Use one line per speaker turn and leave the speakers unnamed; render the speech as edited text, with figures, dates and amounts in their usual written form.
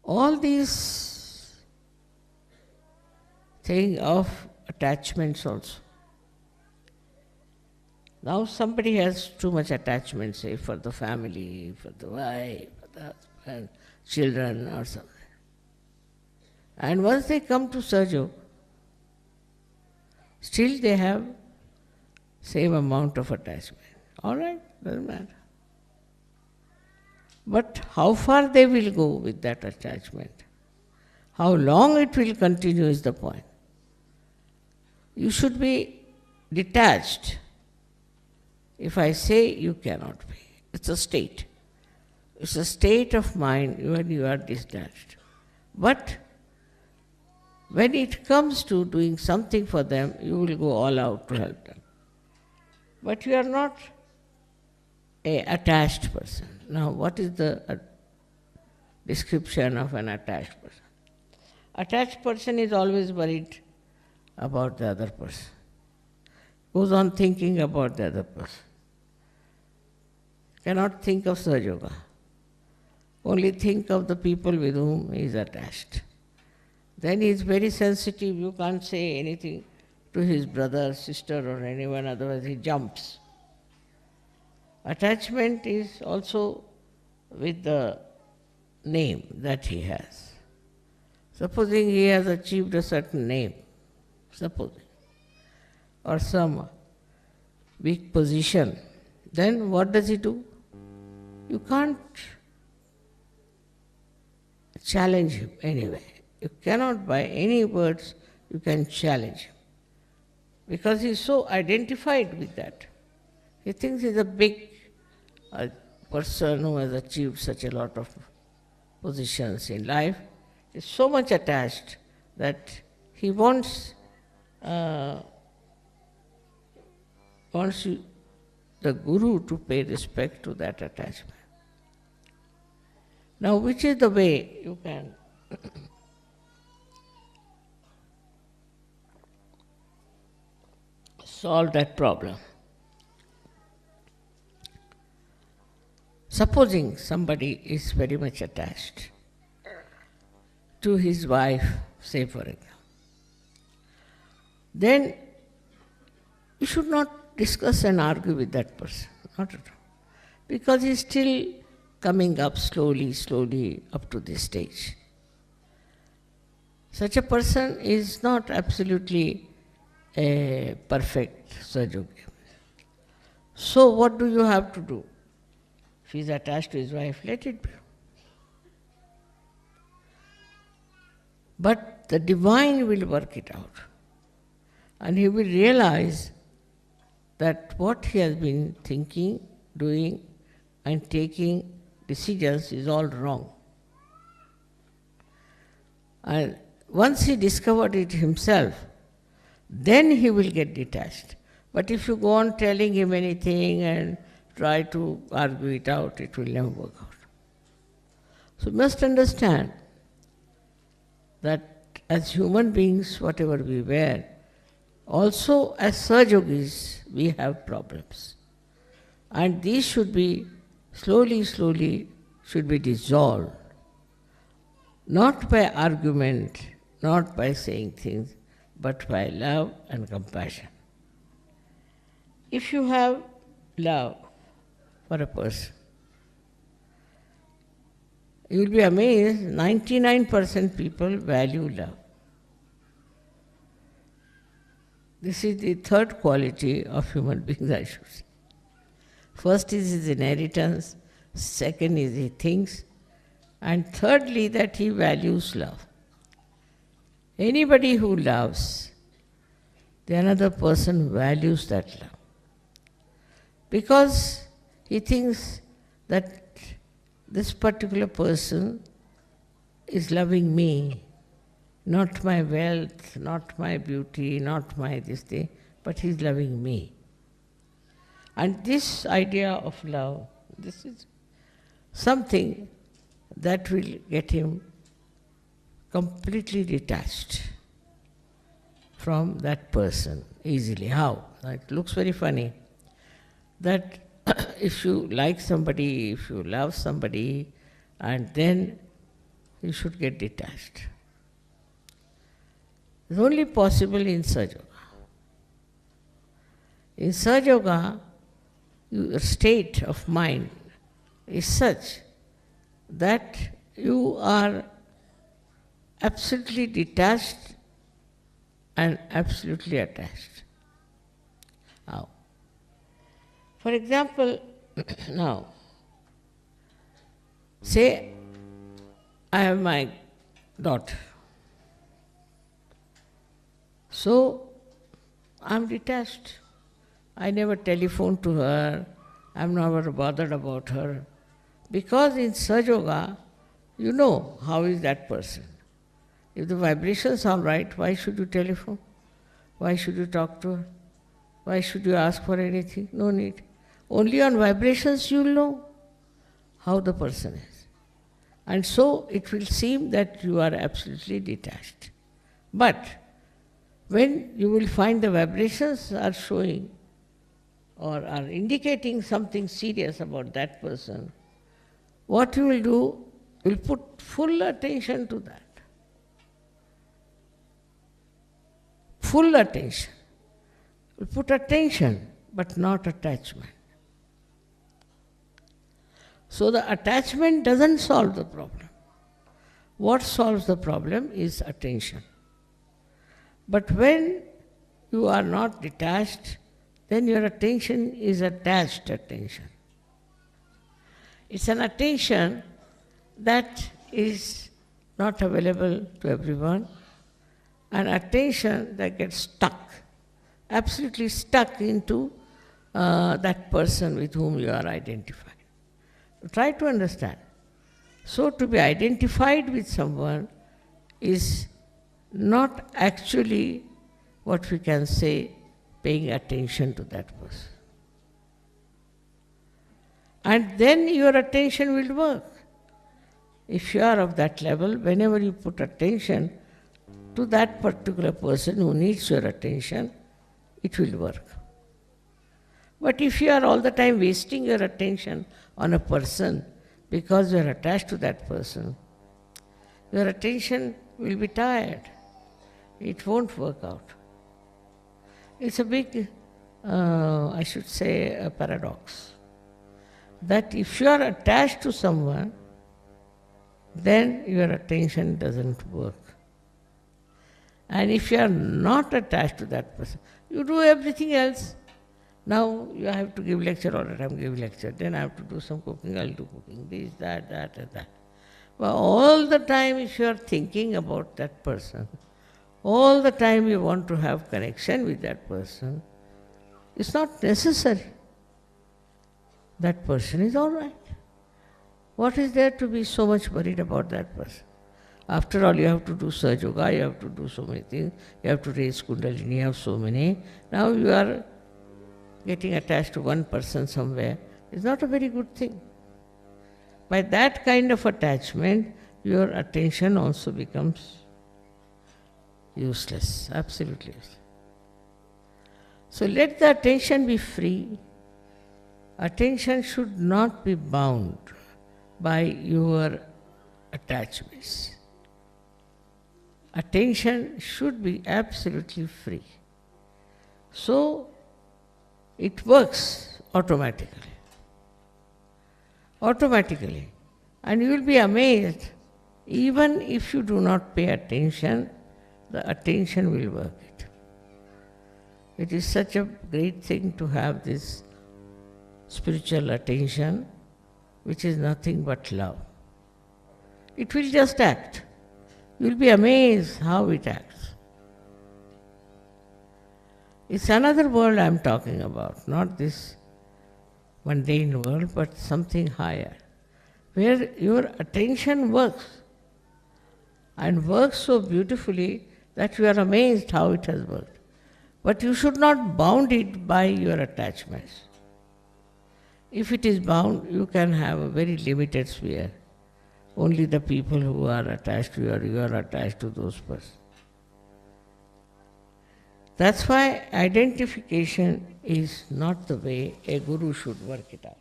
All these thing of attachments also. Now somebody has too much attachment, say for the family, for the wife, for the husband, children or something. And once they come to Sahaja Yoga, still they have same amount of attachment. All right, doesn't matter. But how far they will go with that attachment, how long it will continue is the point. You should be detached. If I say you cannot be, it's a state. It's a state of mind when you are detached. But when it comes to doing something for them, you will go all out to help them. But you are not an attached person. Now, what is the description of an attached person? Attached person is always worried about the other person. Goes on thinking about the other person. Cannot think of Sahaja Yoga. Only think of the people with whom he is attached. Then he is very sensitive. You can't say anything to his brother, sister or anyone, otherwise he jumps. Attachment is also with the name that he has. Supposing he has achieved a certain name, supposing, or some big position, then what does he do? You can't challenge him anyway. You cannot by any words you can challenge him. Because he is so identified with that. He thinks he is a big person who has achieved such a lot of positions in life. He is so much attached that he wants you, the Guru, to pay respect to that attachment. Now, which is the way you can solve that problem? Supposing somebody is very much attached to his wife, say for example, then you should not discuss and argue with that person, not at all. Because he is still coming up slowly up to this stage. Such a person is not absolutely a perfect Sahaja Yogi. So what do you have to do? If he is attached to his wife, let it be. But the divine will work it out. And he will realize that what he has been thinking, doing, and taking decisions is all wrong. And once he discovered it himself, then he will get detached. But if you go on telling him anything and try to argue it out, it will never work out. So you must understand that as human beings, whatever we were, also as Sahaja Yogis, we have problems. And these should be slowly should be dissolved. Not by argument, not by saying things, but by love and compassion. If you have love for a person, you will be amazed, 99% people value love. This is the third quality of human beings, I should say. First is his inheritance, second is he thinks, and thirdly that he values love. Anybody who loves, the another person values that love. Because he thinks that this particular person is loving me, not my wealth, not my beauty, not my this thing, but he is loving me. And this idea of love, this is something that will get him completely detached from that person easily. How? It looks very funny that if you like somebody, if you love somebody, and then you should get detached. It's only possible in Sahaja Yoga. In Sahaja Yoga, your state of mind is such that you are absolutely detached and absolutely attached. Now, for example, now, say I have my daughter. So, I am detached. I never telephone to her. I am never bothered about her. Because in Sahaja Yoga, you know how is that person. If the vibrations are right, why should you telephone? Why should you talk to her? Why should you ask for anything? No need. Only on vibrations you will know how the person is. And so it will seem that you are absolutely detached. But when you will find the vibrations are showing or are indicating something serious about that person, what you will do, you will put full attention to that. Full attention. You put attention, but not attachment. So the attachment doesn't solve the problem. What solves the problem is attention. But when you are not detached, then your attention is attached attention. It's an attention that is not available to everyone, an attention that gets stuck, absolutely stuck into that person with whom you are identified. Try to understand. So to be identified with someone is not actually what we can say paying attention to that person. And then your attention will work. If you are of that level, whenever you put attention to that particular person who needs your attention, it will work. But if you are all the time wasting your attention on a person because you are attached to that person, your attention will be tired. It won't work out. It's a big, I should say, a paradox. That if you are attached to someone, then your attention doesn't work. And if you are not attached to that person, you do everything else. Now you have to give lecture all the time, give lecture. Then I have to do some cooking, I'll do cooking, this, that, and that. But all the time if you are thinking about that person, all the time you want to have connection with that person, it's not necessary. That person is all right. What is there to be so much worried about that person? After all, you have to do Sahaja Yoga, you have to do so many things, you have to raise Kundalini, you have so many. Now you are getting attached to one person somewhere. It's not a very good thing. By that kind of attachment, your attention also becomes useless, absolutely useless. So let the attention be free. Attention should not be bound by your attachments. Attention should be absolutely free. So it works automatically. Automatically. And you will be amazed, even if you do not pay attention, the attention will work it. It is such a great thing to have this spiritual attention, which is nothing but love. It will just act. You will be amazed how it acts. It's another world I am talking about, not this mundane world, but something higher, where your attention works, and works so beautifully that you are amazed how it has worked. But you should not bound it by your attachments. If it is bound, you can have a very limited sphere. Only the people who are attached to you, or you are attached to those persons. That's why identification is not the way a guru should work it out.